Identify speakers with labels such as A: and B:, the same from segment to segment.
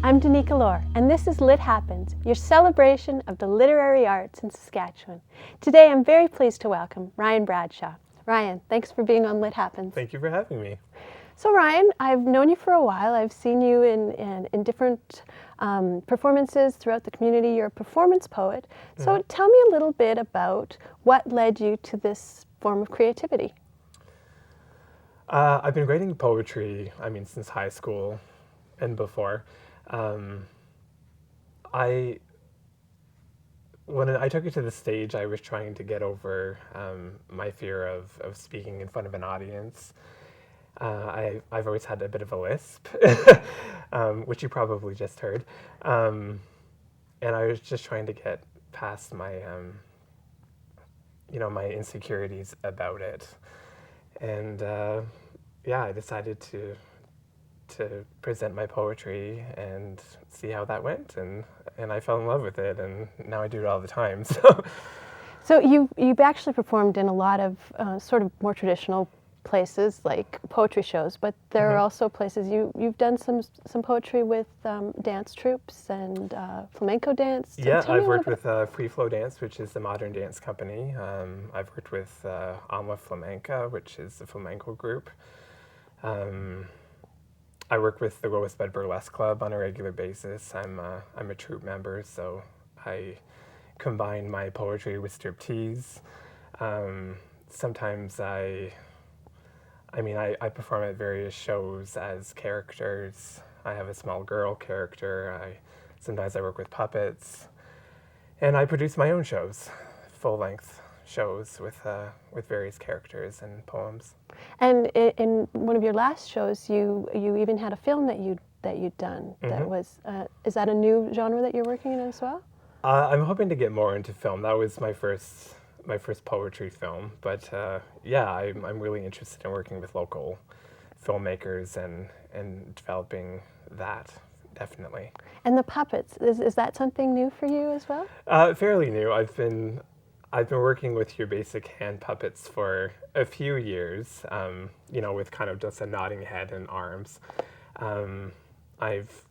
A: I'm Danica Lorer, and this is Lit Happens, your celebration of the literary arts in Saskatchewan. Today I'm very pleased to welcome Ryan Bradshaw. Ryan, thanks for being on Lit Happens.
B: Thank you for having me.
A: So Ryan, I've known you for a while. I've seen you in different performances throughout the community. You're a performance poet. So tell me a little bit about what led you to this form of creativity.
B: I've been writing poetry, since high school and before. When I took it to the stage, I was trying to get over my fear of speaking in front of an audience. I've always had a bit of a lisp, which you probably just heard. And I was just trying to get past my, my insecurities about it. And I decided to present my poetry and see how that went, and I fell in love with it, and now I do it all the time.
A: So you've actually performed in a lot of sort of more traditional places like poetry shows, but there are also places you've done some poetry with dance troupes and flamenco dance.
B: Yeah, I've worked with Free Flow Dance, which is the modern dance company. I've worked with Alma Flamenca, which is the flamenco group. I work with the Rosebud Burlesque Club on a regular basis. I'm a troupe member, so I combine my poetry with striptease. Sometimes I perform at various shows as characters. I have a small girl character. Sometimes I work with puppets, and I produce my own shows, full-length shows with various characters and poems.
A: And in one of your last shows, you even had a film that you'd done. That was is that a new genre that you're working in as well?
B: I'm hoping to get more into film. That was my first poetry film, but I'm really interested in working with local filmmakers and developing that, definitely.
A: And the puppets, is that something new for you as well?
B: Fairly new. I've been working with your basic hand puppets for a few years, with kind of just a nodding head and arms. I've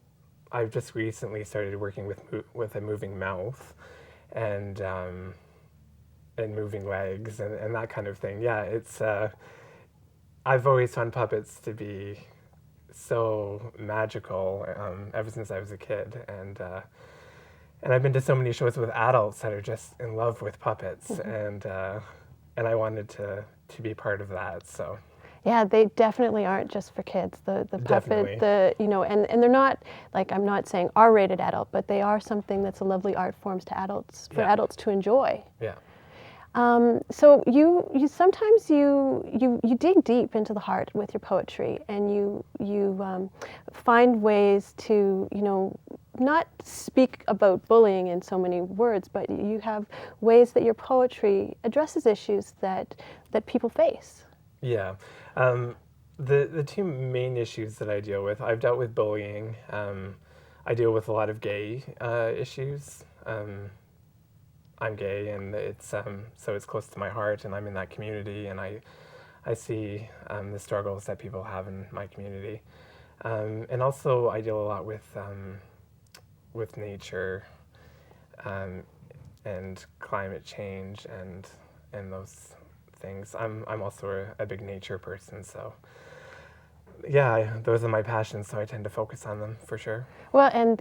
B: just recently started working with a moving mouth and moving legs and that kind of thing. Yeah, it's I've always found puppets to be so magical ever since I was a kid, and I've been to so many shows with adults that are just in love with puppets, and I wanted to be part of that. So.
A: Yeah, they definitely aren't just for kids. The puppet, and they're not, like, I'm not saying R-rated adult, but they are something that's a lovely art form to adults, for adults to enjoy.
B: Yeah.
A: So you sometimes you dig deep into the heart with your poetry, and you find ways to not speak about bullying in so many words, but you have ways that your poetry addresses issues that people face.
B: Yeah. The two main issues that I deal with, I've dealt with bullying. I deal with a lot of gay issues. I'm gay, and it's so it's close to my heart, and I'm in that community, and I see the struggles that people have in my community. And also I deal a lot with nature and climate change and those things. I'm also a big nature person, so yeah, those are my passions, so I tend to focus on them for sure.
A: Well, and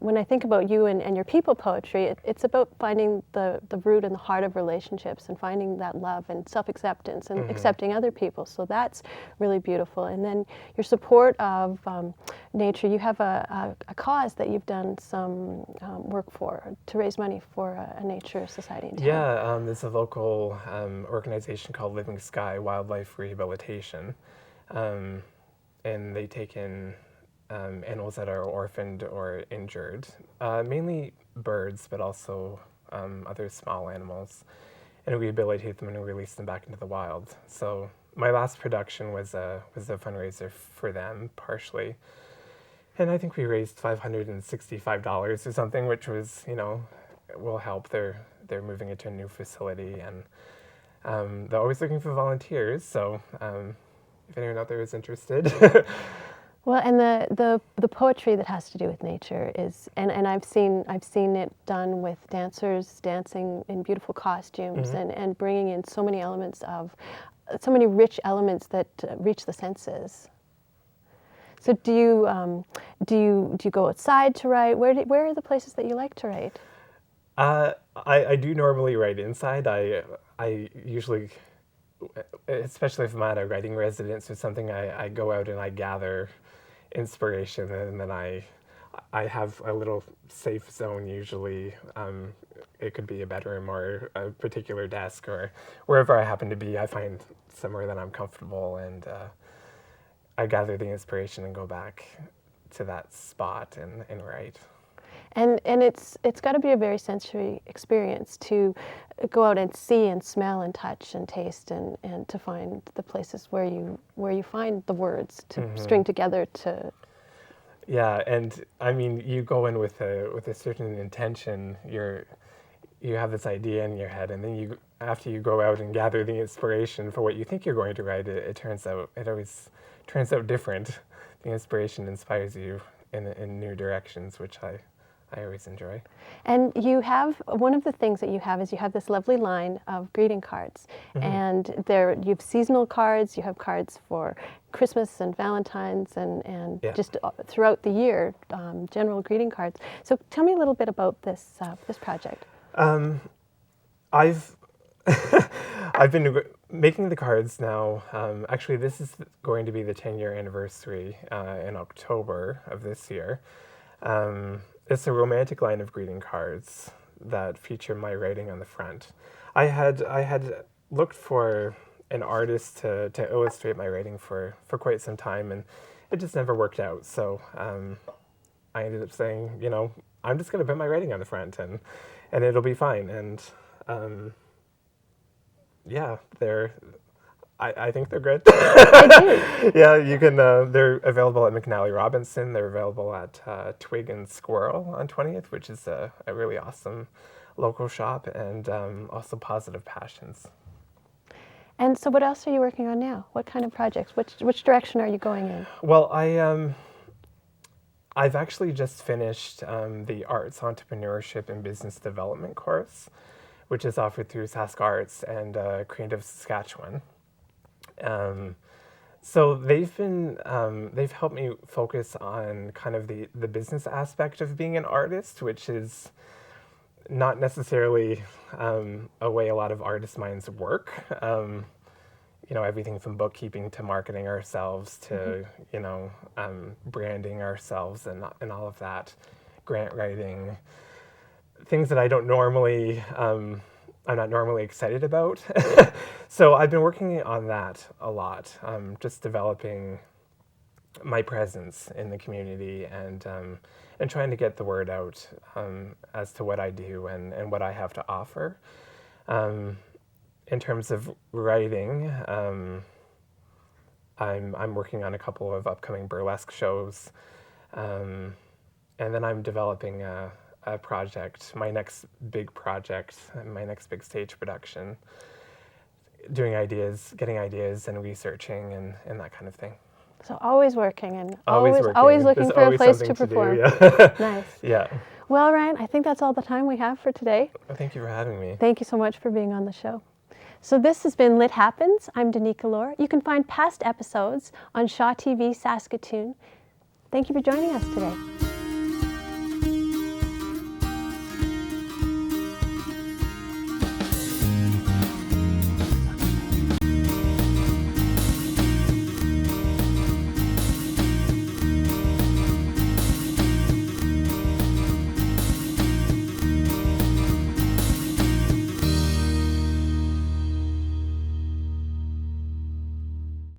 A: when I think about you and your people poetry, it's about finding the root and the heart of relationships and finding that love and self-acceptance and accepting other people. So that's really beautiful. And then your support of nature. You have a cause that you've done some work for to raise money for a nature society in town.
B: Yeah, there's a local organization called Living Sky Wildlife Rehabilitation. And they take in animals that are orphaned or injured, mainly birds, but also other small animals, and rehabilitate them and release them back into the wild. So my last production was a fundraiser for them, partially, and I think we raised $565 or something, which was, will help. They're moving it to a new facility, and they're always looking for volunteers. So. If anyone out there is interested.
A: Well, and the poetry that has to do with nature is, and I've seen it done with dancers dancing in beautiful costumes and bringing in so many elements of, so many rich elements that reach the senses. So do you go outside to write? Where are the places that you like to write?
B: I do normally write inside. I usually, especially if I'm at a writing residence or something, I go out and I gather inspiration, and then I have a little safe zone usually. It could be a bedroom or a particular desk or wherever I happen to be. I find somewhere that I'm comfortable, and I gather the inspiration and go back to that spot and write.
A: And it's got to be a very sensory experience to go out and see and smell and touch and taste and to find the places where you find the words to string together to.
B: Yeah, and I mean, you go in with a certain intention. You have this idea in your head, and then after you go out and gather the inspiration for what you think you're going to write, it always turns out different. The inspiration inspires you in new directions, which I always enjoy.
A: And you have, one of the things that you have is you have this lovely line of greeting cards. And you have seasonal cards, you have cards for Christmas and Valentine's and just throughout the year, general greeting cards. So tell me a little bit about this project.
B: I've been making the cards now. Actually, this is going to be the 10-year anniversary in October of this year. It's a romantic line of greeting cards that feature my writing on the front. I had looked for an artist to illustrate my writing for quite some time, and it just never worked out. So I ended up saying, I'm just going to put my writing on the front, and it'll be fine. And I think they're good. Yeah, you can. They're available at McNally Robinson. They're available at Twig and Squirrel on 20th, which is a really awesome local shop, and also Positive Passions.
A: And so what else are you working on now? What kind of projects? Which direction are you going in?
B: Well, I've actually just finished the Arts, Entrepreneurship, and Business Development course, which is offered through Sask Arts and Creative Saskatchewan. So they've helped me focus on kind of the business aspect of being an artist, which is not necessarily a way a lot of artist minds work. Everything from bookkeeping to marketing ourselves to branding ourselves and all of that, grant writing, things that I'm not normally excited about. So I've been working on that a lot, just developing my presence in the community and trying to get the word out as to what I do and what I have to offer. In terms of writing, I'm working on a couple of upcoming burlesque shows, and then I'm developing a project, my next big project, my next big stage production, getting ideas and researching and that kind of thing.
A: So always working and
B: always
A: looking for a place to perform.
B: Yeah.
A: Nice.
B: Yeah.
A: Well, Ryan, I think that's all the time we have for today.
B: Well, thank you for having me.
A: Thank you so much for being on the show. So this has been Lit Happens. I'm Danica Lorer. You can find past episodes on Shaw TV Saskatoon. Thank you for joining us today.